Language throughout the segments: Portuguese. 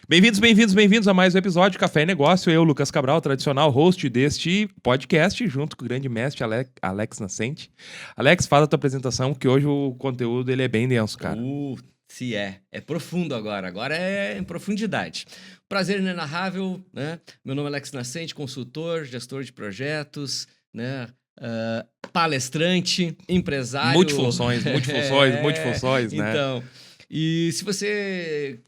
Bem-vindos a mais um episódio de Café e Negócio. Eu, Lucas Cabral, tradicional host deste podcast, junto com o grande mestre Alex Nascente. Alex, faz a tua apresentação, que hoje o conteúdo ele é bem denso, cara. Se é. É profundo agora. Agora é em profundidade. Prazer inenarrável, né? Meu nome é Alex Nascente, consultor, gestor de projetos, né? Palestrante, empresário. Multifunções, né? Então, e se você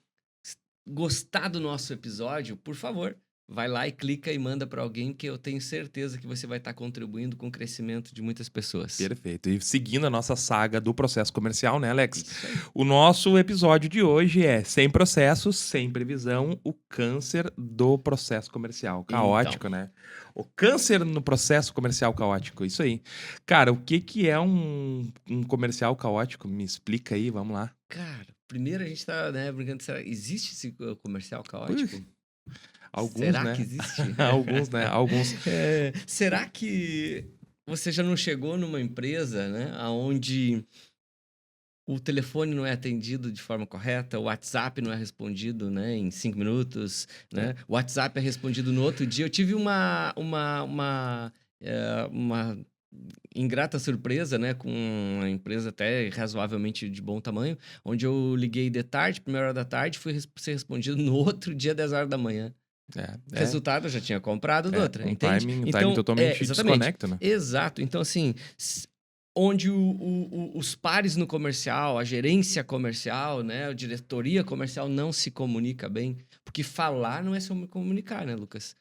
gostar do nosso episódio, por favor, vai lá e clica e manda para alguém, que eu tenho certeza que você vai estar contribuindo com o crescimento de muitas pessoas. Perfeito. E seguindo a nossa saga do processo comercial, né, Alex? Isso aí. O nosso episódio de hoje é sem processos, sem previsão, o câncer do processo comercial. Caótico, né? O câncer no processo comercial caótico. Isso aí. Cara, o que é um comercial caótico? Me explica aí, vamos lá. Cara, primeiro a gente tá, né, brincando, existe esse comercial caótico? Alguns, será né? que existe? Alguns, né? Alguns. Será que você já não chegou numa empresa, né, onde o telefone não é atendido de forma correta, o WhatsApp não é respondido, né, em 5 minutos, né? O WhatsApp é respondido no outro dia. Eu tive uma ingrata surpresa, né, com uma empresa até razoavelmente de bom tamanho, onde eu liguei de tarde, 1h da tarde, fui ser respondido no outro dia, 10 horas da manhã. Resultado, eu já tinha comprado outra, entende? Um timing totalmente desconecta, né? Exato. Então, assim, onde os pares no comercial, a gerência comercial, né, a diretoria comercial não se comunica bem, porque falar não é só comunicar, né, Lucas?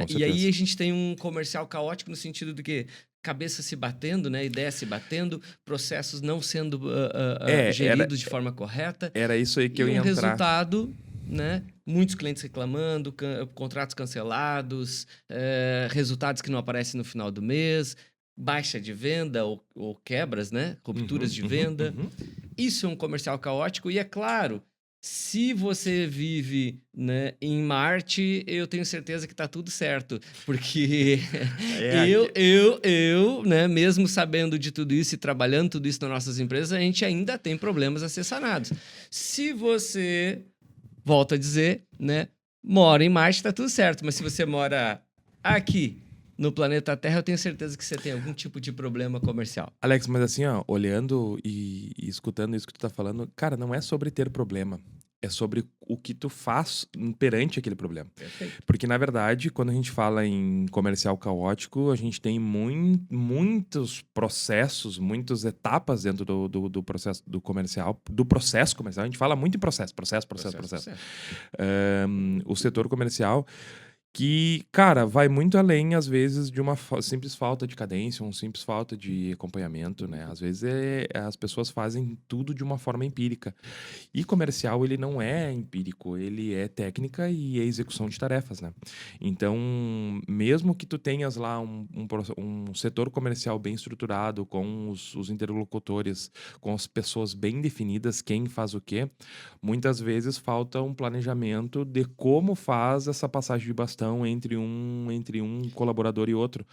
E aí a gente tem um comercial caótico no sentido de que cabeça se batendo, né, ideias se batendo, processos não sendo geridos de forma correta. Era isso aí que eu ia entrar. Resultado, né, muitos clientes reclamando, contratos cancelados, resultados que não aparecem no final do mês, baixa de venda ou quebras, né? Rupturas de venda. Isso é um comercial caótico e, é claro, se você vive, né, em Marte, eu tenho certeza que tá tudo certo. Porque eu, né, mesmo sabendo de tudo isso e trabalhando tudo isso nas nossas empresas, a gente ainda tem problemas a ser sanados. Se você, volto a dizer, né, mora em Marte, tá tudo certo. Mas se você mora aqui no planeta Terra, eu tenho certeza que você tem algum tipo de problema comercial. Alex, mas assim, ó, olhando e escutando isso que tu tá falando, cara, não é sobre ter problema. É sobre o que tu faz perante aquele problema. Perfeito. Porque, na verdade, quando a gente fala em comercial caótico, a gente tem muitos processos, muitas etapas dentro do processo do comercial, do processo comercial. A gente fala muito em processo. O setor comercial, que, cara, vai muito além, às vezes, de uma simples falta de cadência, uma simples falta de acompanhamento, né? Às vezes as pessoas fazem tudo de uma forma empírica. E comercial, ele não é empírico, ele é técnica e é execução de tarefas, né? Então, mesmo que tu tenhas lá um setor comercial bem estruturado, com os interlocutores, com as pessoas bem definidas, quem faz o quê, muitas vezes falta um planejamento de como faz essa passagem de bastão entre um colaborador e outro.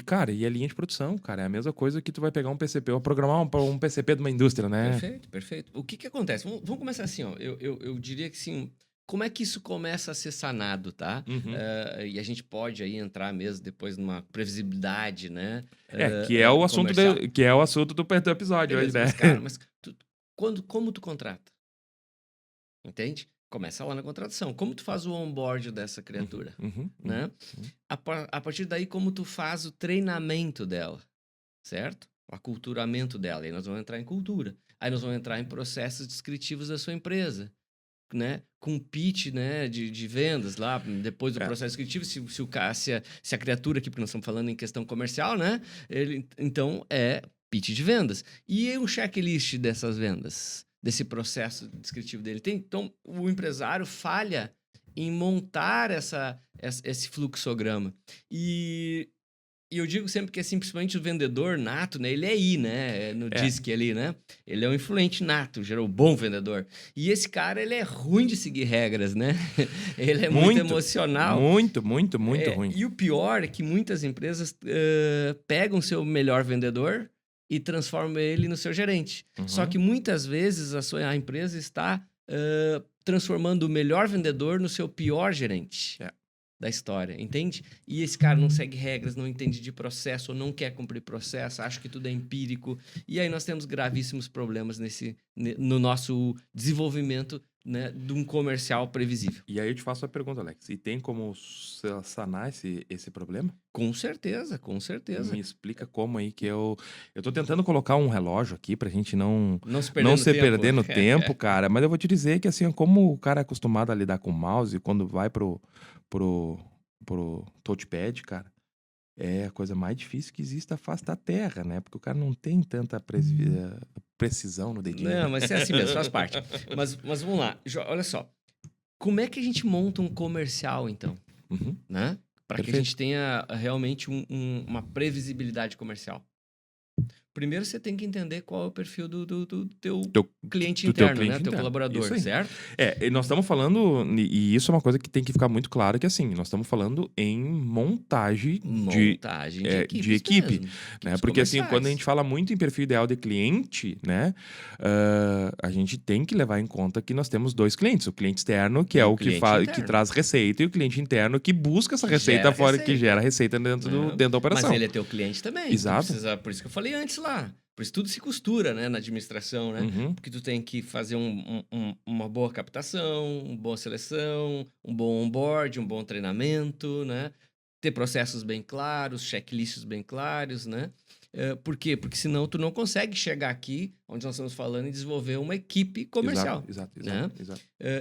Cara, e a linha de produção, cara, é a mesma coisa que tu vai pegar um PCP, ou programar um PCP de uma indústria, né? Perfeito. O que acontece? Vamos começar assim, ó. Eu diria que sim. Como é que isso começa a ser sanado, tá? E a gente pode aí entrar mesmo depois numa previsibilidade, né? Que é o assunto do episódio hoje, né? Mas, cara, como tu contrata? Entende? Começa lá na contratação. Como tu faz o onboard dessa criatura, né? A partir daí, como tu faz o treinamento dela, certo? O aculturamento dela. Aí nós vamos entrar em cultura. Aí nós vamos entrar em processos descritivos da sua empresa, né? Com pitch, né, de vendas lá, depois do processo descritivo, se a criatura aqui, porque nós estamos falando em questão comercial, né? Então, é pitch de vendas. E um checklist dessas vendas, desse processo descritivo dele. Então, o empresário falha em montar esse fluxograma. E eu digo sempre que, assim, principalmente o vendedor nato, né? Ele é né? No DISC ali, né? Ele é um influente nato, gerou um bom vendedor. E esse cara, ele é ruim de seguir regras, né? Ele é muito emocional. Muito ruim. E o pior é que muitas empresas pegam seu melhor vendedor e transformam ele no seu gerente. Só que muitas vezes a empresa está transformando o melhor vendedor no seu pior gerente da história, entende? E esse cara não segue regras, não entende de processo, ou não quer cumprir processo, acha que tudo é empírico. E aí nós temos gravíssimos problemas no nosso desenvolvimento, né, de um comercial previsível. E aí eu te faço a pergunta, Alex. E tem como sanar esse problema? Com certeza, com certeza. Me explica como aí que eu tô tentando colocar um relógio aqui pra gente não se perder no tempo, cara. Mas eu vou te dizer que assim, como o cara é acostumado a lidar com o mouse, quando vai pro touchpad, cara, é a coisa mais difícil que existe da face da Terra, né? Porque o cara não tem tanta precisão no dedinho. Não, mas é assim mesmo, faz parte. Mas vamos lá, olha só. Como é que a gente monta um comercial, então? Né? Para que a gente tenha realmente uma previsibilidade comercial. Primeiro, você tem que entender qual é o perfil do teu cliente interno, né? Teu colaborador, certo? E nós estamos falando, e isso é uma coisa que tem que ficar muito claro, que assim, nós estamos falando em montagem de equipe, né? Porque assim, quando a gente fala muito em perfil ideal de cliente, né? A gente tem que levar em conta que nós temos dois clientes. O cliente externo, que é o que traz receita, e o cliente interno, que busca essa receita fora, que gera receita dentro da operação. Mas ele é teu cliente também. Exato. Por isso que eu falei antes lá. Por isso tudo se costura, né, na administração, né? Porque tu tem que fazer uma boa captação, uma boa seleção, um bom onboard, um bom treinamento, né? Ter processos bem claros, checklists bem claros, né? Por quê? Porque senão tu não consegue chegar aqui, onde nós estamos falando, e desenvolver uma equipe comercial. Exato.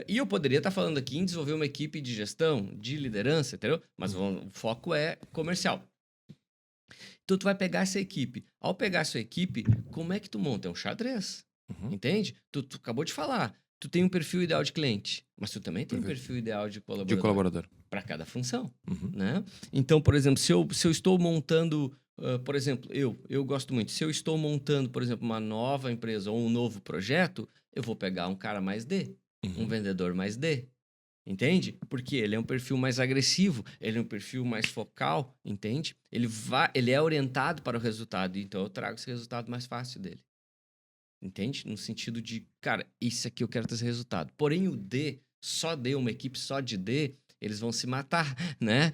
E eu poderia estar falando aqui em desenvolver uma equipe de gestão, de liderança, entendeu? Mas o foco é comercial. Então, tu vai pegar essa equipe. Ao pegar essa equipe, como é que tu monta? É um xadrez. Entende? Tu acabou de falar. Tu tem um perfil ideal de cliente, mas tu também tem um perfil ideal de colaborador. Para cada função. Né? Então, por exemplo, se eu estou montando... por exemplo, eu gosto muito. Se eu estou montando, por exemplo, uma nova empresa ou um novo projeto, eu vou pegar um cara mais D, um vendedor mais D. Entende? Porque ele é um perfil mais agressivo, ele é um perfil mais focal, entende? Ele é orientado para o resultado, então eu trago esse resultado mais fácil dele. Entende? No sentido de, cara, isso aqui eu quero ter esse resultado. Porém, o D, só D, uma equipe só de D, eles vão se matar, né?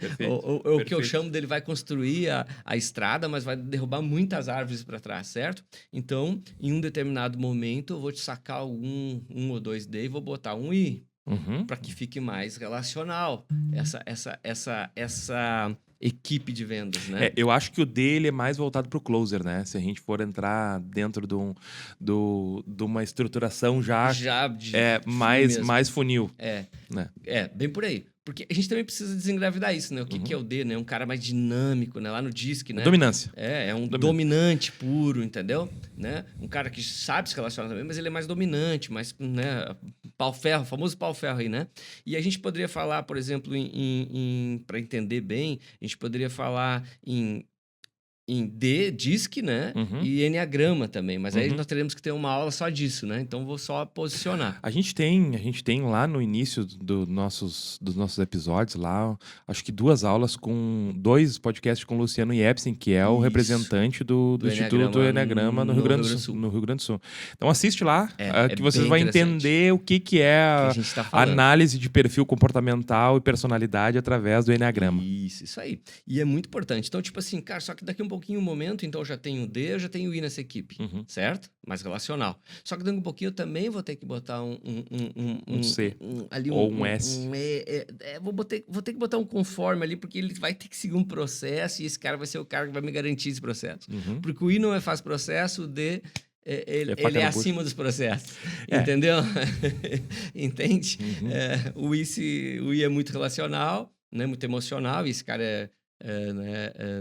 O que eu chamo dele vai construir a estrada, mas vai derrubar muitas árvores para trás, certo? Então, em um determinado momento, eu vou te sacar um ou dois D e vou botar um I. Para que fique mais relacional essa equipe de vendas, né? Eu acho que o dele é mais voltado para o closer, né? Se a gente for entrar dentro de uma estruturação já mais funil. Né? Bem por aí. Porque a gente também precisa desengravidar isso, né? O que é o D, né? Um cara mais dinâmico, né? Lá no DISC, né? Dominância. É um dominante puro, entendeu? Né? Um cara que sabe se relacionar também, mas ele é mais dominante, mais, né? Pau-ferro, famoso pau-ferro aí, né? E a gente poderia falar, por exemplo, para entender bem, a gente poderia falar em DISC, né? E Enneagrama também. Mas aí nós teremos que ter uma aula só disso, né? Então, vou só posicionar. A gente tem lá no início dos nossos episódios, lá, acho que 2 aulas com 2 podcasts com o Luciano Jepsen, que é o representante do Instituto Enneagrama no Rio Grande do Sul. Então, assiste lá, que vocês vão entender o que é a análise de perfil comportamental e personalidade através do Enneagrama. Isso aí. E é muito importante. Então, tipo assim, cara, só que daqui um pouquinho, um momento, então eu já tenho o D, eu já tenho o I nessa equipe, certo? Mais relacional. Só que daqui um pouquinho eu também vou ter que botar um C ali ou um S. Vou ter que botar um conforme ali, porque ele vai ter que seguir um processo e esse cara vai ser o cara que vai me garantir esse processo. Porque o I não faz processo, o D... Ele é acima dos processos, entendeu? Entende? O I é muito relacional, né? Muito emocional, e esse cara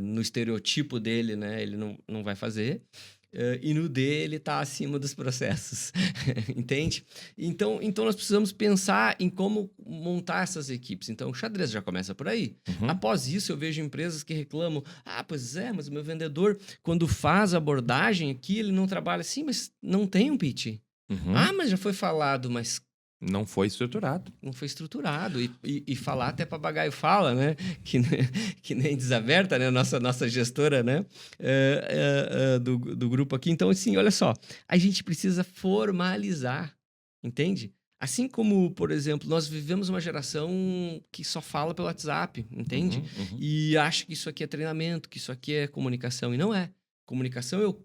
no estereotipo dele, né? Ele não vai fazer. E no D ele está acima dos processos, entende? Então nós precisamos pensar em como montar essas equipes. Então o xadrez já começa por aí. Após isso eu vejo empresas que reclamam, pois é, mas o meu vendedor quando faz a abordagem aqui ele não trabalha assim, mas não tem um pitch. Mas já foi falado, mas não foi estruturado. Não foi estruturado. E falar até papagaio fala, né? Que nem desaberta, né? Nossa gestora, né? Do grupo aqui. Então, assim, olha só. A gente precisa formalizar, entende? Assim como, por exemplo, nós vivemos uma geração que só fala pelo WhatsApp, entende? E acha que isso aqui é treinamento, que isso aqui é comunicação, e não é. Comunicação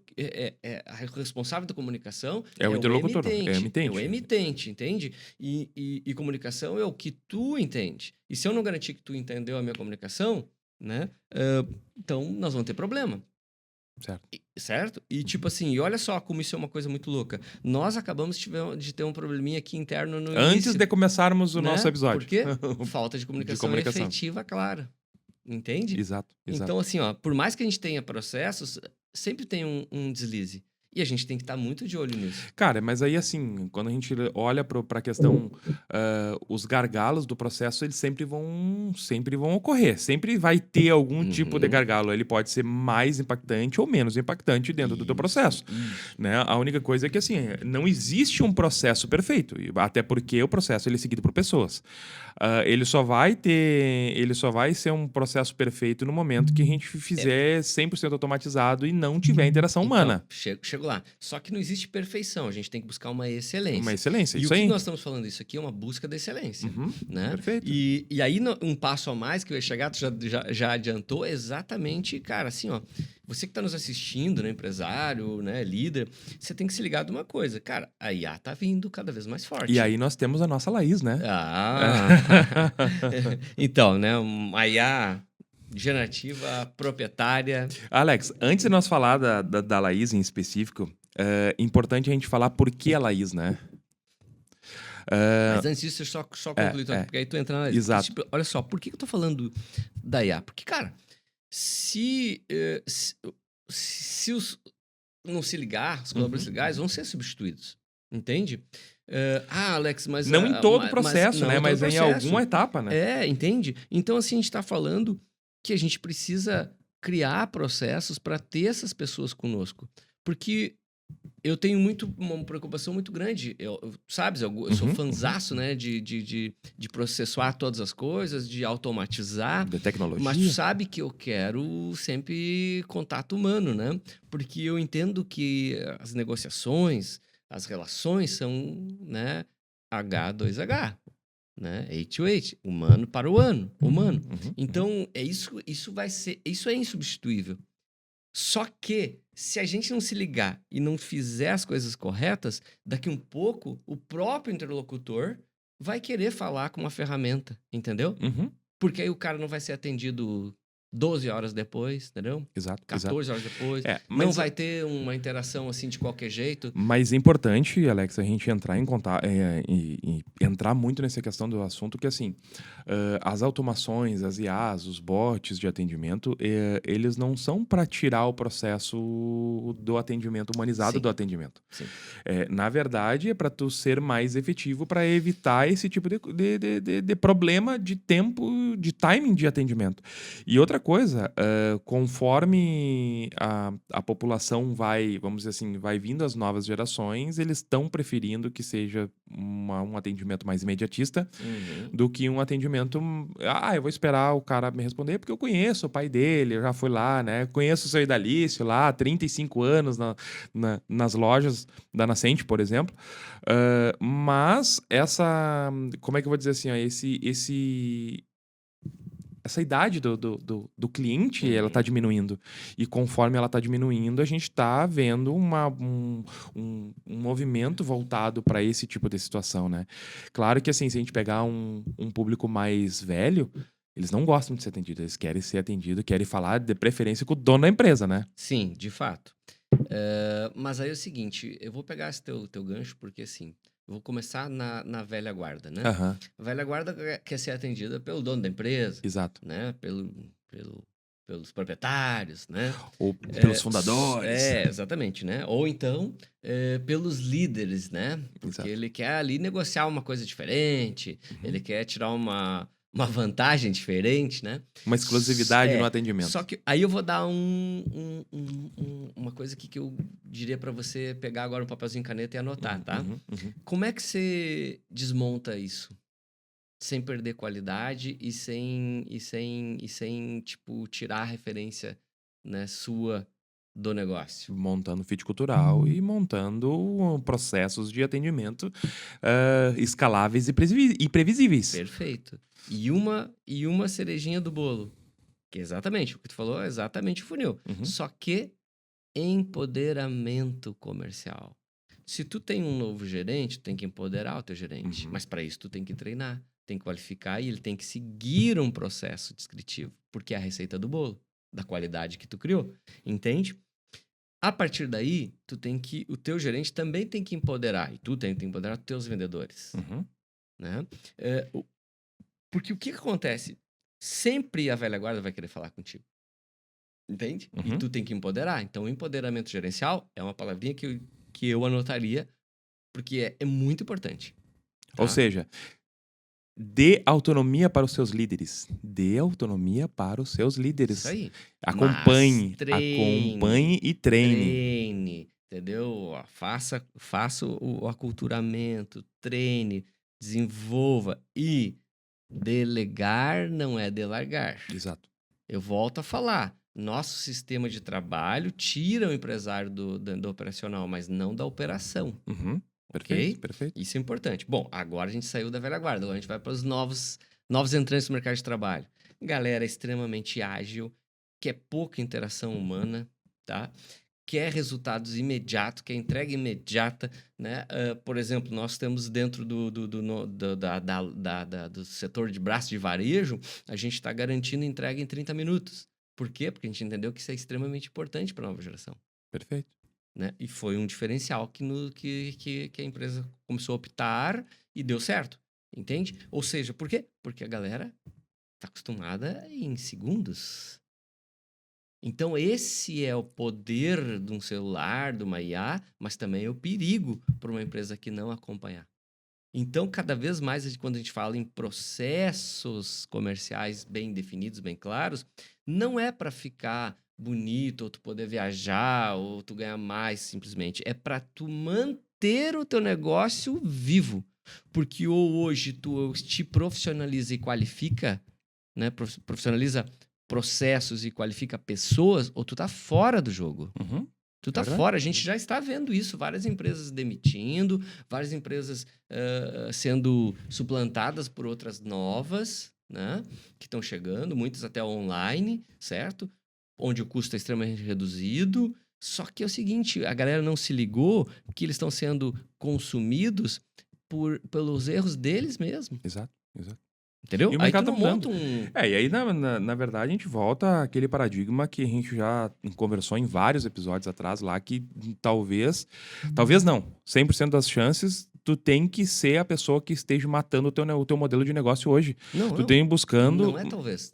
a responsável da comunicação É o é o interlocutor, é o emitente. É o emitente. emitente, entende? E comunicação é o que tu entende. E se eu não garantir que tu entendeu a minha comunicação, né? Então nós vamos ter problema. Certo. Certo? E tipo assim, e olha só como isso é uma coisa muito louca. Nós acabamos de ter um probleminha aqui interno no Antes início, de começarmos o né? nosso Por episódio. quê? Falta de comunicação efetiva, clara. Entende? Exato. Então, assim, ó, por mais que a gente tenha processos, sempre tem um deslize. E a gente tem que estar muito de olho nisso. Cara, mas aí assim, quando a gente olha para a questão, os gargalos do processo, eles sempre vão ocorrer. Sempre vai ter algum tipo de gargalo. Ele pode ser mais impactante ou menos impactante dentro do teu processo. Né? A única coisa é que assim, não existe um processo perfeito. Até porque o processo ele é seguido por pessoas. Ele só vai ser um processo perfeito no momento que a gente fizer 100% automatizado e não tiver interação humana. Chego lá. Só que não existe perfeição, a gente tem que buscar uma excelência. Uma excelência, e isso o que aí. nós estamos falando isso aqui é uma busca da excelência, né? Perfeito. E aí um passo a mais que eu ia chegar, tu já adiantou exatamente, cara, assim, ó, você que está nos assistindo, né, empresário, né, líder, você tem que se ligar de uma coisa, cara, a IA tá vindo cada vez mais forte. E aí nós temos a nossa Laís, né? Então, né, uma IA generativa, proprietária. Alex, antes de nós falar da Laís em específico, é importante a gente falar por que a Laís, né? Mas antes disso, eu só concluir, porque aí tu entra na... Exato. Tipo, olha só, por que eu tô falando da IA? Porque, cara, se os não se ligar, os colaboradores legais vão ser substituídos, entende? Alex, mas... Não em todo o processo, não né? Mas todo em alguma etapa, né? entende? Então, assim, a gente tá falando que a gente precisa criar processos para ter essas pessoas conosco. Porque eu tenho uma preocupação muito grande. Sabes, eu sou fanzaço, né? De processuar todas as coisas, de automatizar. De tecnologia. Mas tu sabe que eu quero sempre contato humano, né? Porque eu entendo que as negociações, as relações são, né? H2H, né? H2H, humano para o humano. Então, isso é insubstituível. Só que, se a gente não se ligar e não fizer as coisas corretas, daqui um pouco, o próprio interlocutor vai querer falar com uma ferramenta, entendeu? Porque aí o cara não vai ser atendido 12 horas depois, entendeu? Exato. 14 horas depois. Não vai ter uma interação assim de qualquer jeito. Mas é importante, Alex, a gente entrar em contato e entrar muito nessa questão do assunto, que assim, as automações, as IAs, os bots de atendimento, eles não são para tirar o processo do atendimento humanizado do atendimento. Sim. Na verdade, é para tu ser mais efetivo para evitar esse tipo de problema de tempo, de timing de atendimento. E outra coisa, conforme a população vai, vamos dizer assim, vai vindo as novas gerações, eles estão preferindo que seja um atendimento mais imediatista do que um atendimento... eu vou esperar o cara me responder porque eu conheço o pai dele, eu já fui lá, né? Conheço o seu Idalício lá, há 35 anos nas lojas da Nascente, por exemplo. Mas como é que eu vou dizer assim, ó, essa idade do cliente, ela está diminuindo. E conforme ela está diminuindo, a gente está vendo um movimento voltado para esse tipo de situação, né? Claro que, assim, se a gente pegar um público mais velho, eles não gostam de ser atendidos. Eles querem ser atendidos, querem falar de preferência com o dono da empresa, né? Sim, de fato. Mas aí é o seguinte, eu vou pegar esse teu gancho, porque assim... Eu vou começar na velha guarda, né? A velha guarda quer ser atendida pelo dono da empresa. Exato. Né? Pelos proprietários, né? Ou pelos fundadores. Exatamente, né? Ou então pelos líderes, né? Porque Exato. ele quer ali negociar uma coisa diferente, ele quer tirar uma vantagem diferente, né? Uma exclusividade no atendimento. Só que aí eu vou dar uma coisa aqui que eu diria para você pegar agora um papelzinho e caneta e anotar, tá? Como é que você desmonta isso? Sem perder qualidade e sem tipo, tirar a referência, né, sua do negócio. Montando fit cultural e montando processos de atendimento escaláveis e previsíveis. Perfeito. E uma cerejinha do bolo, que é exatamente o que tu falou, é exatamente o funil. Só que empoderamento comercial. Se tu tem um novo gerente, tu tem que empoderar o teu gerente. Mas para isso tu tem que treinar, tem que qualificar e ele tem que seguir um processo descritivo, porque é a receita do bolo, da qualidade que tu criou. Entende? A partir daí, o teu gerente também tem que empoderar, e tu tem que empoderar os teus vendedores. Né? Porque o que acontece? Sempre a velha guarda vai querer falar contigo. Entende? E tu tem que empoderar. Então, o empoderamento gerencial é uma palavrinha que eu anotaria, porque é muito importante. Tá? Ou seja, dê autonomia para os seus líderes. Dê autonomia para os seus líderes. Isso aí. Acompanhe e treine. Treine, entendeu? Faça o aculturamento, treine, desenvolva. E delegar não é delargar. Exato. Eu volto a falar. Nosso sistema de trabalho tira o empresário do operacional, mas não da operação. Perfeito, Ok? perfeito. Isso é importante. Bom, agora a gente saiu da velha guarda. Agora a gente vai para os novos entrantes no mercado de trabalho. Galera extremamente ágil, quer pouca interação humana, tá? Quer resultados imediatos, quer entrega imediata, né? Por exemplo, nós temos dentro do setor de braço de varejo, a gente está garantindo entrega em 30 minutos. Por quê? Porque a gente entendeu que isso é extremamente importante para a nova geração. Perfeito. Né? E foi um diferencial que a empresa começou a optar e deu certo. Entende? Ou seja, por quê? Porque a galera está acostumada em segundos. Então, esse é o poder de um celular, de uma IA, mas também é o perigo para uma empresa que não acompanhar. Então, cada vez mais, quando a gente fala em processos comerciais bem definidos, bem claros, não é para ficar bonito, ou tu poder viajar, ou tu ganhar mais, simplesmente. É para tu manter o teu negócio vivo. Porque ou hoje tu te profissionaliza e qualifica, né? Profissionaliza processos e qualifica pessoas, ou tu tá fora do jogo. Tu tá fora. A gente já está vendo isso. Várias empresas demitindo, várias empresas sendo suplantadas por outras novas, né? Que estão chegando, muitas até online, certo? Onde o custo é extremamente reduzido. Só que é o seguinte, a galera não se ligou que eles estão sendo consumidos pelos erros deles mesmo. Exato, exato. Entendeu? E o Aí tu mercado não tá monta mudando. um... E aí, na verdade, a gente volta àquele paradigma que a gente já conversou em vários episódios atrás lá, que talvez não, 100% das chances, tu tem que ser a pessoa que esteja matando o teu modelo de negócio hoje. Tu tem buscando... Não é talvez.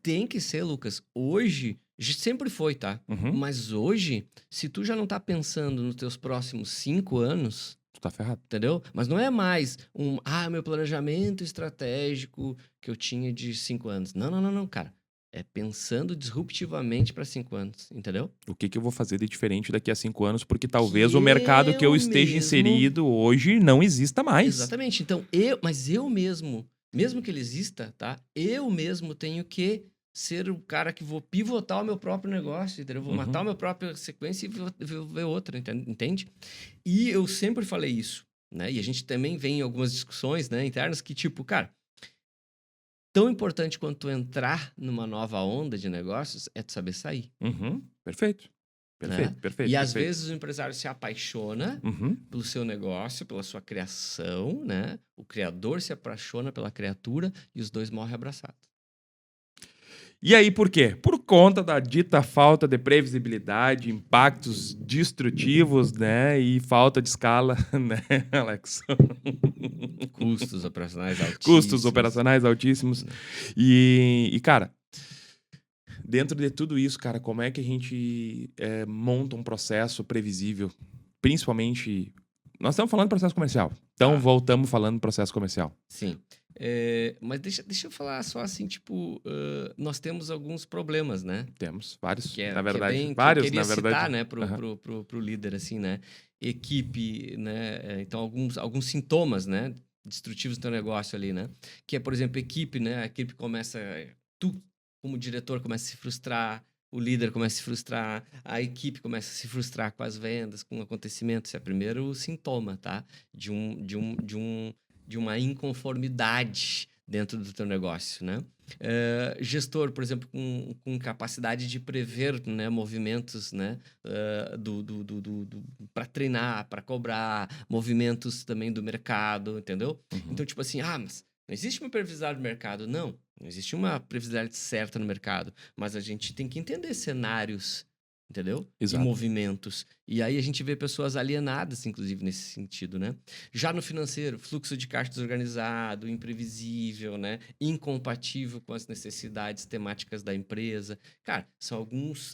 Tem que ser, Lucas. Hoje, sempre foi, tá? Mas hoje, se tu já não tá pensando nos teus próximos 5 anos... Tu tá ferrado. Entendeu? Mas não é mais meu planejamento estratégico que eu tinha de 5 anos. Não, cara. É pensando disruptivamente para 5 anos, entendeu? O que eu vou fazer de diferente daqui a 5 anos, porque talvez o mercado que eu esteja inserido hoje não exista mais. Exatamente. Então, mas eu mesmo que ele exista, tá? Eu mesmo tenho que ser o cara que vou pivotar o meu próprio negócio, entendeu? Vou matar a minha própria sequência e vou ver outra, entende? E eu sempre falei isso, né? E a gente também vem em algumas discussões, né, internas que, tipo, cara, tão importante quanto tu entrar numa nova onda de negócios é tu saber sair. Perfeito. Perfeito, né? perfeito. E às vezes o empresário se apaixona pelo seu negócio, pela sua criação, né? O criador se apaixona pela criatura e os dois morrem abraçados. E aí, por quê? Por conta da dita falta de previsibilidade, impactos destrutivos, né? E falta de escala, né, Alex? Custos operacionais altíssimos. Custos operacionais altíssimos. E, cara, dentro de tudo isso, cara, como é que a gente monta um processo previsível? Principalmente... Nós estamos falando de processo comercial. Então, voltamos falando de processo comercial. Sim. Mas deixa eu falar só assim, tipo, nós temos alguns problemas, né? Temos vários, na verdade. Bem, vários, que eu queria na verdade. citar, né, pro líder, assim, né? Equipe, né? Então, alguns sintomas, né? Destrutivos do teu negócio ali, né? Que é, por exemplo, equipe, né? A equipe começa... Tu, como diretor, começa a se frustrar. o líder começa a se frustrar, a equipe começa a se frustrar com as vendas, com o acontecimento. Isso é o primeiro sintoma, tá? De uma inconformidade dentro do teu negócio, né? Gestor, por exemplo, com capacidade de prever, né, movimentos, né, para treinar, para cobrar, movimentos também do mercado, entendeu? Então, tipo assim, mas não existe uma previsibilidade do mercado. Não existe uma previsibilidade certa no mercado, mas a gente tem que entender cenários, entendeu? Exato. E movimentos. E aí a gente vê pessoas alienadas, inclusive, nesse sentido, né? Já no financeiro, fluxo de caixa desorganizado, imprevisível, né? Incompatível com as necessidades temáticas da empresa. Cara, são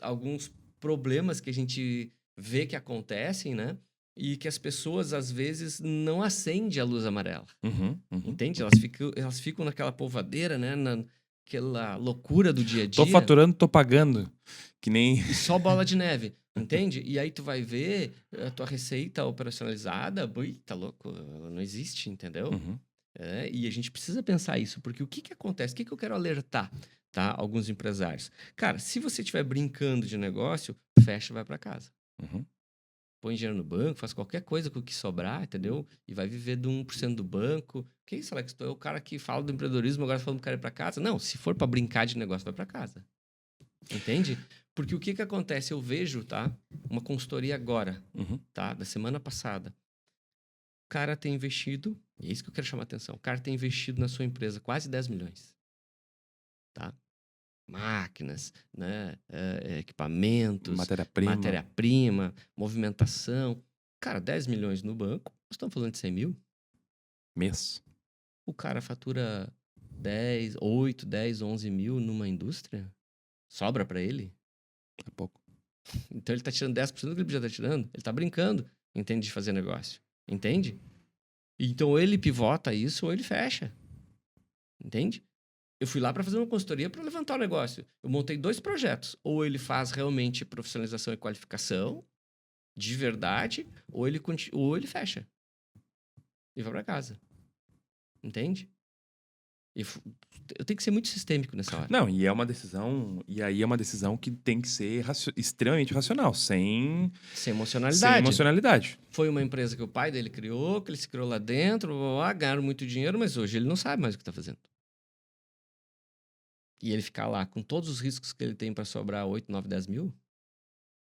alguns problemas que a gente vê que acontecem, né? E que as pessoas, às vezes, não acendem a luz amarela. Entende? Elas ficam naquela polvadeira, né? Naquela loucura do dia a dia. Tô faturando, tô pagando. Que nem... E só bola de neve, entende? E aí tu vai ver a tua receita operacionalizada, tá louco, ela não existe, entendeu? E a gente precisa pensar isso, porque o que acontece? O que eu quero alertar, tá? Alguns empresários. Cara, se você estiver brincando de negócio, fecha e vai para casa. Põe dinheiro no banco, faz qualquer coisa com o que sobrar, entendeu? E vai viver de 1% do banco. Que isso, Alex? Tu é o cara que fala do empreendedorismo, agora falando que quer ir para casa. Não, se for para brincar de negócio, vai para casa. Entende? Porque o que acontece? Eu vejo, tá? Uma consultoria agora, tá? Da semana passada. O cara tem investido, e é isso que eu quero chamar a atenção. O cara tem investido na sua empresa quase 10 milhões. Tá? Máquinas, né? Equipamentos, matéria-prima, movimentação. Cara, 10 milhões no banco, nós estamos falando de 100 mil. Mês. O cara fatura 8, 10, 11 mil numa indústria. Sobra para ele? É pouco. Então ele tá tirando 10% do que ele já tá tirando. Ele tá brincando, entende, de fazer negócio. Entende? Então ou ele pivota isso ou ele fecha. Entende? Eu fui lá para fazer uma consultoria para levantar o negócio. Eu montei 2 projetos. Ou ele faz realmente profissionalização e qualificação, de verdade, ou ele fecha. E vai para casa. Entende? Eu tenho que ser muito sistêmico nessa hora. Não, e aí é uma decisão que tem que ser extremamente racional, sem emocionalidade. Foi uma empresa que o pai dele criou, que ele se criou lá dentro, ganharam muito dinheiro, mas hoje ele não sabe mais o que está fazendo. E ele ficar lá com todos os riscos que ele tem para sobrar 8, 9, 10 mil,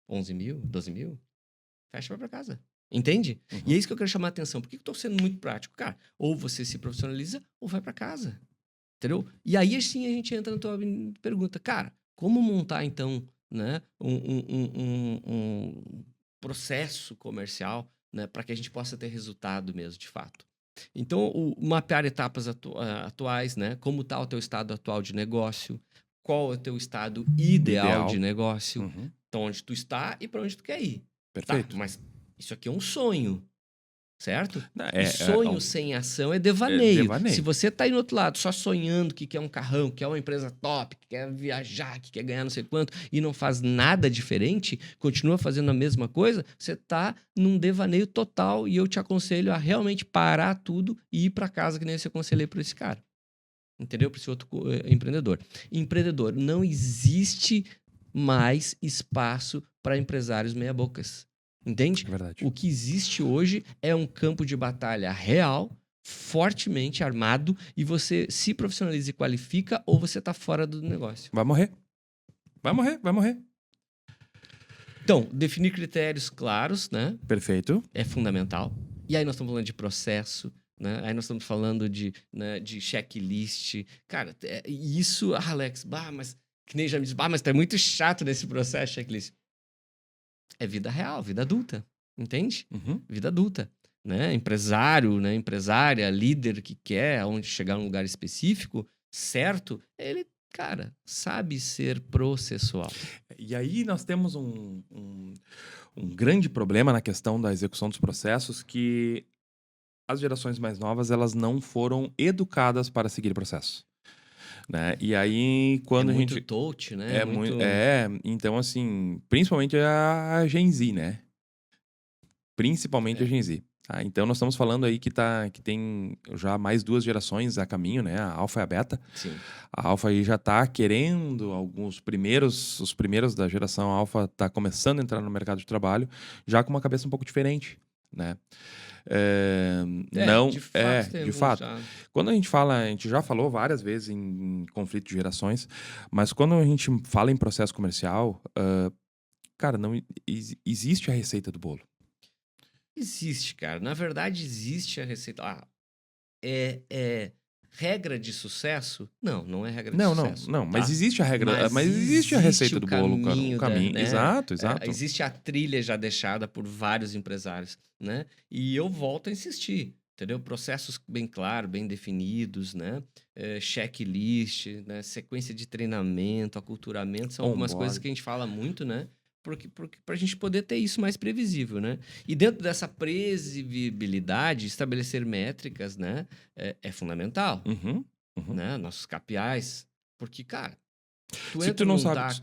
11 mil, 12 mil, fecha e vai para casa. Entende? E é isso que eu quero chamar a atenção. Por que eu estou sendo muito prático? Cara, ou você se profissionaliza ou vai para casa. Entendeu? E aí, assim, a gente entra na tua pergunta. Cara, como montar, então, né, um processo comercial, né, para que a gente possa ter resultado mesmo, de fato? Então, mapear etapas atuais, né? Como está o teu estado atual de negócio? Qual é o teu estado ideal de negócio? Então, onde tu está e para onde tu quer ir. Perfeito. Tá, mas isso aqui é um sonho. Certo? E sonho sem ação é devaneio. Se você tá aí no outro lado só sonhando que quer um carrão, que quer uma empresa top, que quer viajar, que quer ganhar não sei quanto, e não faz nada diferente, continua fazendo a mesma coisa, você tá num devaneio total e eu te aconselho a realmente parar tudo e ir para casa, que nem eu aconselhei para esse cara. Entendeu? Para esse outro empreendedor. Empreendedor, não existe mais espaço para empresários meia-bocas. Entende? É verdade. O que existe hoje é um campo de batalha real, fortemente armado, e você se profissionaliza e qualifica, ou você está fora do negócio. Vai morrer. Vai morrer. Então, definir critérios claros, né? Perfeito. É fundamental. E aí nós estamos falando de processo, né? Aí nós estamos falando de checklist. Cara, isso, Alex, mas que nem já me disse, mas tá muito chato nesse processo, checklist. É vida real, vida adulta, entende? Vida adulta, né? Empresário, né? Empresária, líder que quer chegar num lugar específico, certo? Ele, cara, sabe ser processual. E aí nós temos um grande problema na questão da execução dos processos, que as gerações mais novas, elas não foram educadas para seguir o processo. Né? E aí, quando a gente... muito touch, né? Então, assim, principalmente a Gen Z, né? Principalmente a Gen Z. Então, nós estamos falando aí que tem já mais 2 gerações a caminho, né? A Alpha e a Beta. Sim. A Alpha aí já está querendo, os primeiros da geração Alpha tá começando a entrar no mercado de trabalho, já com uma cabeça um pouco diferente, né? De fato, tem de alguns fato. já. Quando a gente fala, a gente já falou várias vezes em conflito de gerações, mas quando a gente fala em processo comercial, cara, não existe a receita do bolo. Existe, cara. Na verdade, existe a receita. Regra de sucesso? Não é regra de sucesso. Não, mas tá? existe a regra, mas existe a receita do bolo, cara. O caminho, né? exato. Existe a trilha já deixada por vários empresários, né? E eu volto a insistir, entendeu? Processos bem claros, bem definidos, né? Checklist, né? Sequência de treinamento, aculturamento, são algumas coisas que a gente fala muito, né? Porque para a gente poder ter isso mais previsível, né? E dentro dessa previsibilidade, estabelecer métricas, né? É fundamental, né? Nossos KPIs. Porque, cara, se tu não sabe,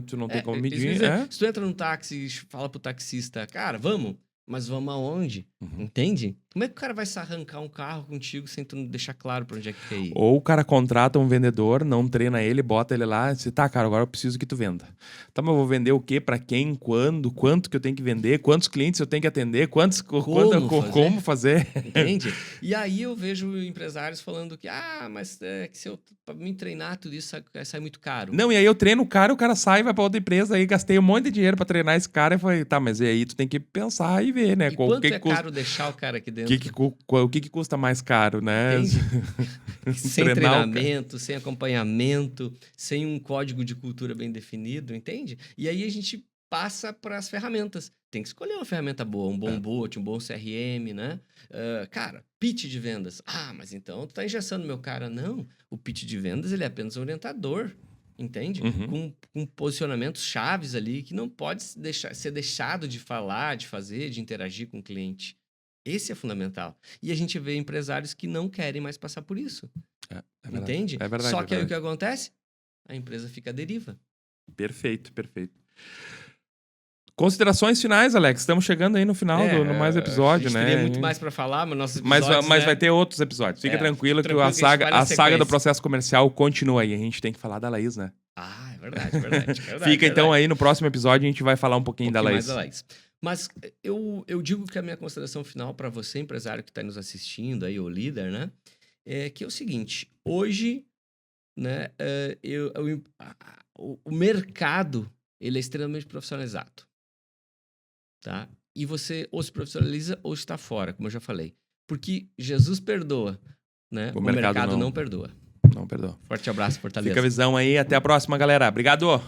tu não tem como medir, se tu entra num táxi e fala pro taxista, cara, vamos, mas vamos aonde? Entende? Como é que o cara vai se arrancar um carro contigo sem tu deixar claro pra onde é que quer ir? Ou o cara contrata um vendedor, não treina ele, bota ele lá e diz, tá, cara, agora eu preciso que tu venda. Tá, mas eu vou vender o quê? Pra quem? Quando? Quanto que eu tenho que vender? Quantos clientes eu tenho que atender? Como fazer? Entende? E aí eu vejo empresários falando que, mas que se eu pra me treinar tudo isso sai muito caro. Não, e aí eu treino o cara sai, vai pra outra empresa, aí gastei um monte de dinheiro pra treinar esse cara e falei, tá, mas e aí tu tem que pensar e ver, né? E quanto é caro deixar o cara aqui dentro? O que custa mais caro, né? Entende? Sem treinamento, sem acompanhamento, sem um código de cultura bem definido, entende? E aí a gente passa para as ferramentas. Tem que escolher uma ferramenta boa, um bom bot, um bom CRM, né? Cara, pitch de vendas. Mas então tu tá engessando meu cara. Não, o pitch de vendas ele é apenas um orientador, entende? Com posicionamentos chaves ali que não pode ser deixado de falar, de fazer, de interagir com o cliente. Esse é fundamental. E a gente vê empresários que não querem mais passar por isso. Entende? É verdade. Só que aí o que acontece? A empresa fica à deriva. Perfeito. Considerações finais, Alex. Estamos chegando aí no final do mais episódio, né? Teria muito mais para falar, mas nossos episódios, mas vai ter outros episódios. Fica tranquilo que a saga do processo comercial continua aí. A gente tem que falar da Laís, né? É verdade. Fica então aí no próximo episódio, a gente vai falar um pouquinho da Laís. Mais da Laís. Mas eu digo que a minha consideração final para você, empresário que está nos assistindo aí, ou líder, né? É que é o seguinte, hoje, né, o mercado, ele é extremamente profissionalizado, tá? E você ou se profissionaliza ou está fora, como eu já falei. Porque Jesus perdoa, né? O mercado não perdoa. Não perdoa. Forte abraço, Fortaleza. Fica a visão aí, até a próxima, galera. Obrigado!